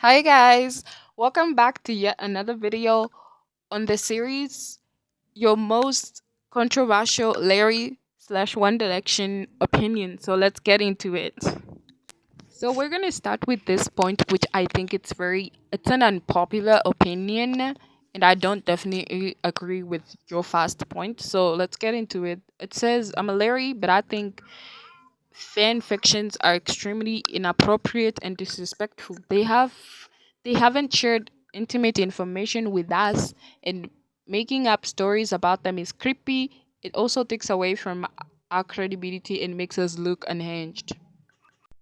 Hi guys, welcome back to yet another video on the series Your Most Controversial Larry slash One Direction Opinion. So let's get into it. So we're gonna start with this point, which I think it's an unpopular opinion, and I don't definitely agree with your first point. So let's get into it. It says I'm a Larry, but I think fan fictions are extremely inappropriate and disrespectful. They haven't shared intimate information with us, and making up stories about them is creepy. It also takes away from our credibility and makes us look unhinged.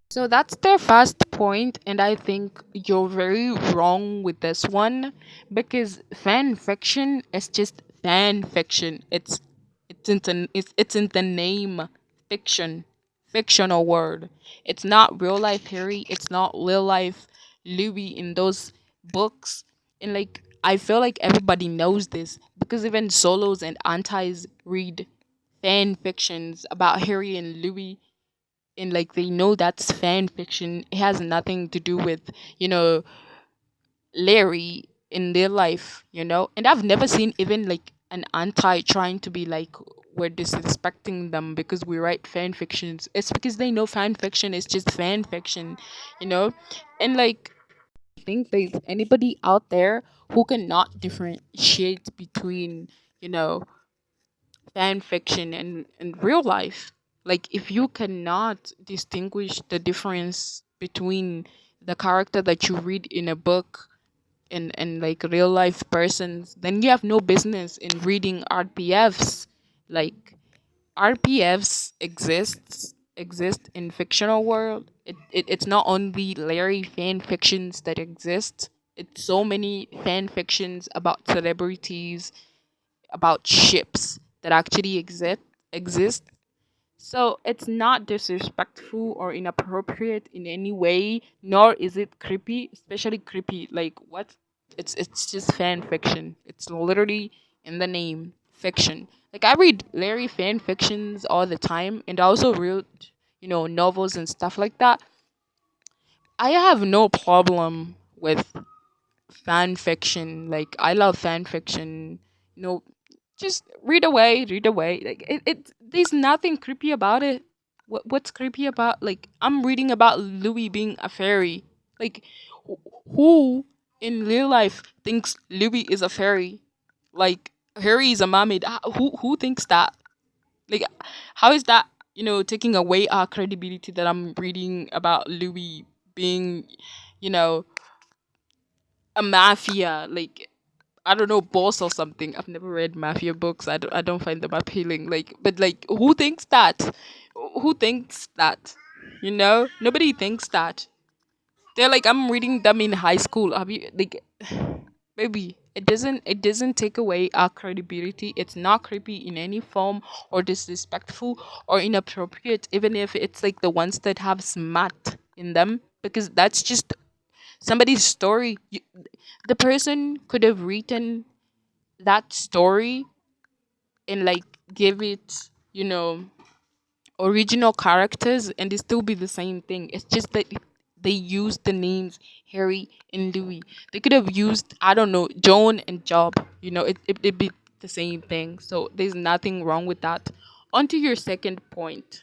So that's their first point, and I think you're very wrong with this one because fan fiction is just fan fiction. It's in the name fiction, fictional word. It's not real life Harry. It's not real life Louis in those books. And like I feel like everybody knows this because even solos and antis read fan fictions about Harry and Louis, and like they know that's fan fiction. It has nothing to do with, you know, Larry in their life. And I've never seen even like an anti trying to be like we're disrespecting them because we write fan fictions. It's because they know fan fiction is just fan fiction, you know? And like I think there's anybody out there who cannot differentiate between, you know, fan fiction and real life. Like if you cannot distinguish the difference between the character that you read in a book and like real life persons, then you have no business in reading RPFs. Like RPFs exist in fictional world. It's not only Larry fan fictions that exist. It's so many fan fictions about celebrities, about ships that actually exist. So it's not disrespectful or inappropriate in any way, nor is it creepy, especially creepy. Like what? It's just fan fiction. It's literally in the name, fiction. Like I read Larry fan fictions all the time, and I also read, novels and stuff like that. I have no problem with fan fiction. Like I love fan fiction. You know, just read away. Like there's nothing creepy about it. What's creepy about, like, I'm reading about Louis being a fairy? Like who in real life thinks Louis is a fairy? Like Harry is a mermaid. Who thinks that? Like how is that, taking away our credibility that I'm reading about Louis being, you know, a mafia, like, I don't know, boss or something. I've never read mafia books. I don't find them appealing. Like, but like, who thinks that? Who thinks that? Nobody thinks that. They're like, I'm reading them in high school. Have you like, baby? It doesn't take away our credibility. It's not creepy in any form or disrespectful or inappropriate, even if it's like the ones that have smut in them, because that's just somebody's story. The person could have written that story and like give it, original characters, and it still be the same thing. It's just that they used the names Harry and Louis. They could have used, I don't know, Joan and Job. It'd be the same thing. So there's nothing wrong with that. On to your second point.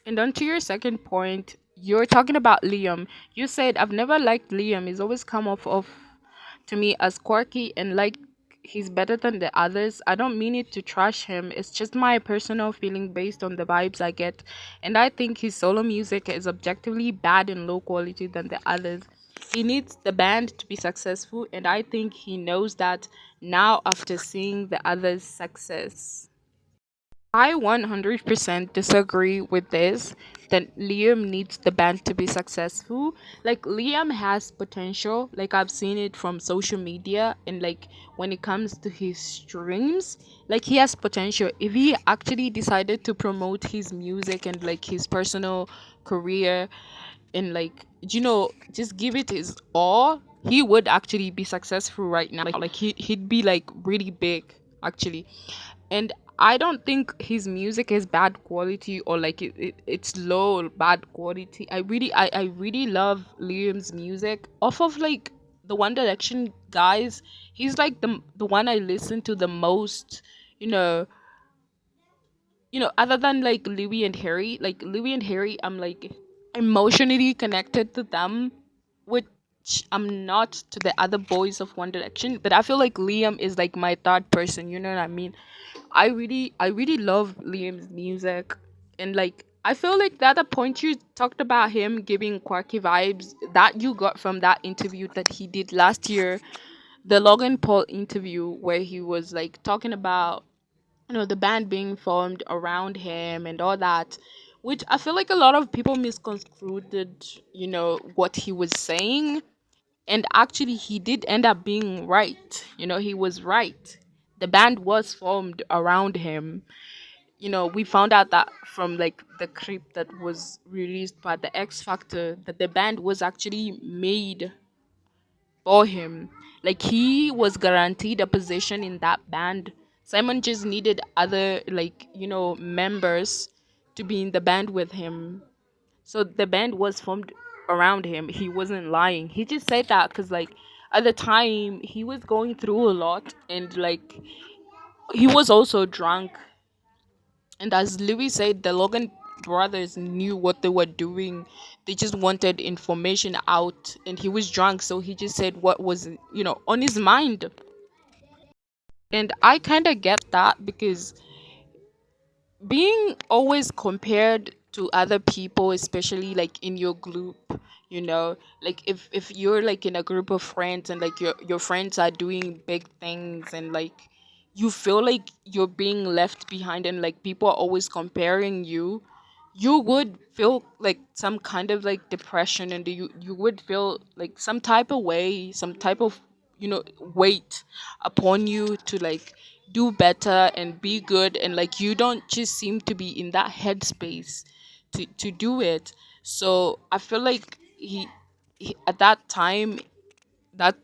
And on to your second point, you're talking about Liam. You said I've never liked Liam. He's always come off of to me as quirky and like he's better than the others. I don't mean it to trash him. It's just my personal feeling based on the vibes I get. And I think his solo music is objectively bad and low quality than the others. He needs the band to be successful, and I think he knows that now after seeing the others' success. I 100% disagree with this, that Liam needs the band to be successful. Like, Liam has potential. Like, I've seen it from social media, and like when it comes to his streams, like, he has potential. If he actually decided to promote his music and like his personal career and like, just give it his all, he would actually be successful right now. Like, he'd be like really big, actually. And I don't think his music is bad quality or like it's low or bad quality. I really love Liam's music. Off of like the One Direction guys, he's like the one I listen to the most, you know, other than like Louis and Harry, like Louis and Harry, I'm like emotionally connected to them, which I'm not to the other boys of One Direction. But I feel like Liam is like my third person. You know what I mean? I really love Liam's music, and like I feel like the other point you talked about him giving quirky vibes that you got from that interview that he did last year, the Logan Paul interview where he was like talking about the band being formed around him and all that, which I feel like a lot of people misconstrued what he was saying, and actually he did end up being right. He was right. The band was formed around him. We found out that from like the clip that was released by the X Factor, that the band was actually made for him. Like he was guaranteed a position in that band. Simon just needed other like members to be in the band with him. So the band was formed around him. He wasn't lying. He just said that because like at the time he was going through a lot, and like he was also drunk. And as Louis said, the Logan brothers knew what they were doing. They just wanted information out, and he was drunk, so he just said what was, on his mind. And I kind of get that because being always compared to other people, especially like in your group, like if you're like in a group of friends and like your friends are doing big things, and like you feel like you're being left behind, and like people are always comparing you, you would feel like some kind of like depression, and you would feel like some type of way, some type of weight upon you to like do better and be good, and like you don't just seem to be in that headspace to do it. So I feel like he at that time, that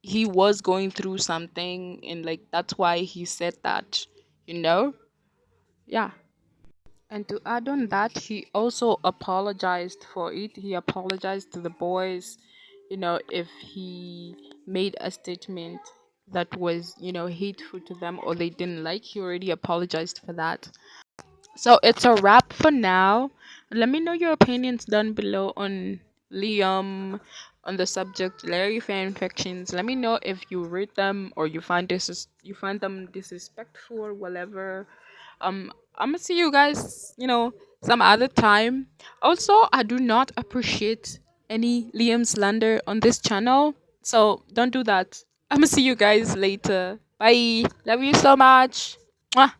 he was going through something, and like that's why he said that, you know yeah. And to add on that, he also apologized for it. He apologized to the boys, if he made a statement that was, hateful to them or they didn't like. He already apologized for that. So it's a wrap for now. Let me know your opinions down below on Liam, on the subject Larry fan fictions. Let me know if you read them or you find them disrespectful or whatever. I'm gonna see you guys, some other time. Also, I do not appreciate any Liam slander on this channel, so don't do that. I'm gonna see you guys later. Bye. Love you so much. Mwah.